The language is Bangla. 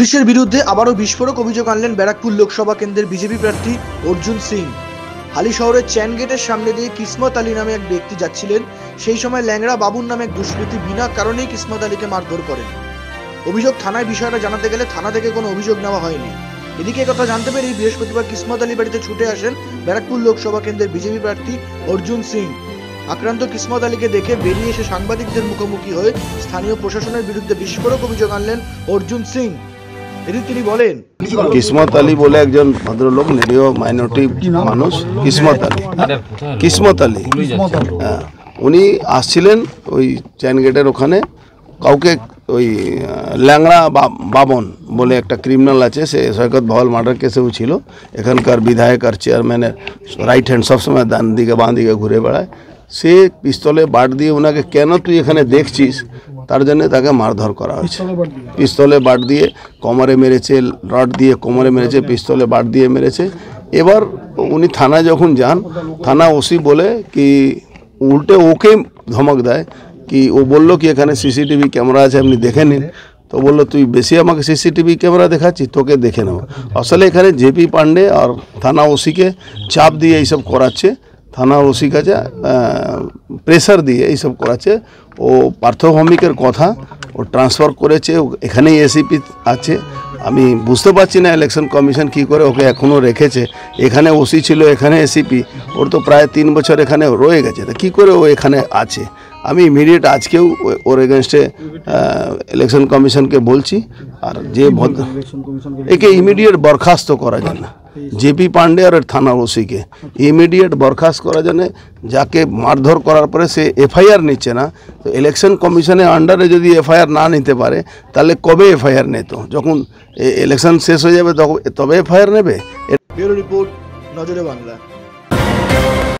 পুলিশের বিরুদ্ধে আবারও বিস্ফোরক অভিযোগ আনলেন ব্যারাকপুর লোকসভা কেন্দ্রের বিজেপি প্রার্থী অর্জুন সিং। হালি শহরের চ্যান গেটের সামনে দিয়ে কিসমত আলী নামে এক ব্যক্তি যাচ্ছিলেন। সেই সময় ল্যাংড়া বাবুর নামে এক দুষ্কৃতী বিনা কারণেই কিসমত আলীকে মারধর করেন। অভিযোগ থানায় বিষয়টা জানাতে গেলে থানা থেকে কোনো অভিযোগ নেওয়া হয়নি। এদিকে কথা জানতে পেরেই বৃহস্পতিবার কিসমত আলী বাড়িতে ছুটে আসেন ব্যারাকপুর লোকসভা কেন্দ্রের বিজেপি প্রার্থী অর্জুন সিং। আক্রান্ত কিসমত আলীকে দেখে বেরিয়ে এসে সাংবাদিকদের মুখোমুখি হয়ে স্থানীয় প্রশাসনের বিরুদ্ধে বিস্ফোরক অভিযোগ আনলেন অর্জুন সিং। এদিকে তিনি বলেন, কিসমত আলী বলে একজন ভদ্রলোক, নিরীহ মাইনরিটি মানুষ, কিসমত আলী উনি আসছিলেন ওই চ্যান গেটের ওখানে। কাউকে ওই ল্যাংড়া বাবন বলে একটা ক্রিমিনাল আছে, সে সৈকত ভওয়াল মার্ডার কেসেও ছিল। এখানকার বিধায়ক আর চেয়ারম্যানের রাইট হ্যান্ড, সবসময় ডান দিকে বাঁ দিকে ঘুরে বেড়ায়। সে পিস্তলে বাট দিয়ে ওনাকে কেন তুই এখানে দেখছিস তার জন্য তাকে মারধর করা হয়েছে। পিস্তলে বাট দিয়ে কোমরে মেরেছে, রড দিয়ে কোমরে মেরেছে, পিস্তলে বাট দিয়ে মেরেছে। এবার উনি থানায় যখন যান, থানা ওসি বলে কি উল্টে ওকে ধমক দেয় কি, ও বললো কি এখানে সিসিটিভি ক্যামেরা আছে, আপনি দেখে নিন। তো বললো তুই বেশি আমাকে সিসিটিভি ক্যামেরা দেখাচ্ছি, তোকে দেখে নেব। আসলে এখানে জেপি পান্ডে আর থানা ওসিকে চাপ দিয়ে এইসব করাচ্ছে, থানা ওসি কাছে প্রেসার দিয়ে এইসব করাচ্ছে। ও পার্থভৌমিকের কথা ও ট্রান্সফার করেছে, এখানেই এসিপি আছে। আমি বুঝতে পারছি না ইলেকশন কমিশন কী করে ওকে এখনও রেখেছে। এখানে ওসি ছিল, এখানে এসিপি, ওর তো প্রায় 3 বছর এখানে রয়ে গেছে, তা কী করে ও এখানে আছে। আমি ইমিডিয়েট আজকেও ওর এগেনস্টে ইলেকশন কমিশনকে বলছি। আর যে একে ইমিডিয়েট বরখাস্ত করা যায় না, জেপি পান্ডে আর থানা ওসিকে ইমিডিয়েট বরখাস্ত করা জানে। যাকে মারধর করার পরে সে এফআইআর নিচ্ছে না, তো ইলেকশন কমিশনের আন্ডারে যদি এফআইআর না নিতে পারে তাহলে কবে এফআইআর নিত? যখন ইলেকশন শেষ হয়ে যাবে তবে এফআইআর নেবে। ব্যুরো রিপোর্ট, নজরে বাংলা।